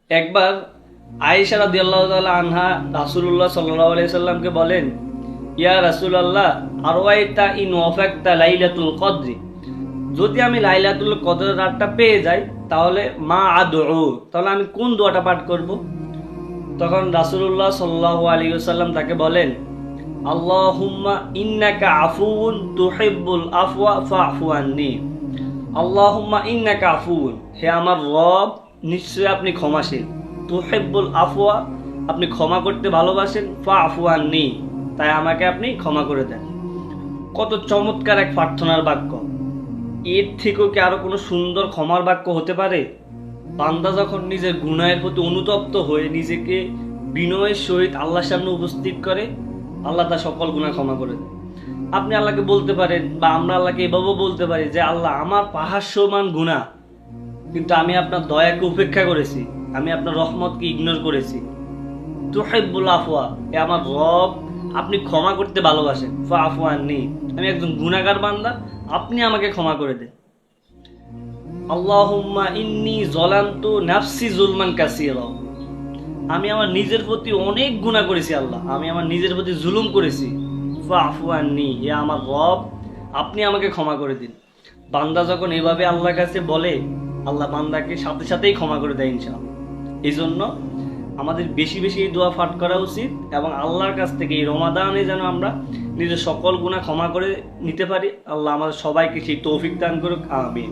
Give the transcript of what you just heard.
একবার আয়েশা রাদিয়াল্লাহু তাআলা আনহা রাসূলুল্লাহ সাল্লাল্লাহু আলাইহি সাল্লামকে বলেন, ইয়া রাসূলুল্লাহ, আরওয়াইতা ইন ওয়াফাকতা লাইলাতুল কদরি, যদি আমি লাইলাতুল কদর রাতটা পেয়ে যাই তাহলে মা আদউ, তাহলে আমি কোন দোয়াটা পাঠ করব? তখন রাসূলুল্লাহ সাল্লাল্লাহু আলাইহি ওয়াসাল্লাম তাকে বলেন, আল্লাহুম্মা ইন্নাকা আফুউন তুহিব্বুল আফওয়া ফাফু আন্নি। আল্লাহুম্মা ইন্নাকা আফুউন, হে আমার রব, নিশ্চয়ই আপনি ক্ষমাশীল। তুহিব্বুল আফওয়া, আপনি ক্ষমা করতে ভালোবাসেন। ফাফু আন্নি, তাই আমাকে আপনি ক্ষমা করে দেন। কত চমৎকার এক প্রার্থনার বাক্য! এর থেকেও কি আরো কোনো সুন্দর ক্ষমার বাক্য হতে পারে? বান্দা যখন নিজের গুনাহের প্রতি অনুতপ্ত হয়ে নিজেকে বিনয়ের সহিত আল্লাহর সামনে উপস্থিত করে, আল্লাহ তার সকল গুনাহ ক্ষমা করে দেয়। আপনি আল্লাহকে বলতে পারেন, বা আমরা আল্লাহকে এভাবেও বলতে পারি যে, আল্লাহ, আমার পাহাড় সমান গুনাহ, কিন্তু আমি আপনার দয়াকে উপেক্ষা করেছি, আমি আপনার রহমতকে ইগনোর করেছি। তুহিব্বুল আফওয়া, এ আমার রব, আপনি ক্ষমা করতে ভালোবাসেন। ফাফু আন্নি, আমি একজন গুনাহগার বান্দা, আপনি আমাকে ক্ষমা করে দেন। আল্লাহুম্মা ইন্নী যালামতু নাফসি যুলমান কাসীরা, আমি আমার নিজের প্রতি অনেক গুনাহ করেছি আল্লাহ, আমি আমার নিজের প্রতি জুলুম করেছি। ফাফু আন্নি, হে আমার রব, আপনি আমাকে ক্ষমা করে দিন। বান্দা যখন এভাবে আল্লাহর কাছে বলে, আল্লাহ বান্দাকে সাথে সাথেই ক্ষমা করে দেয় ইনশাআল্লাহ। এই জন্য আমাদের বেশি বেশি এই দোয়া পাঠ করা উচিত, এবং আল্লাহর কাছ থেকে এই রমাদানে যেন আমরা নিজের সকল গুনাহ ক্ষমা করে নিতে পারি। আল্লাহ আমাদের সবাইকে সেই তৌফিক দান করুক, আমিন।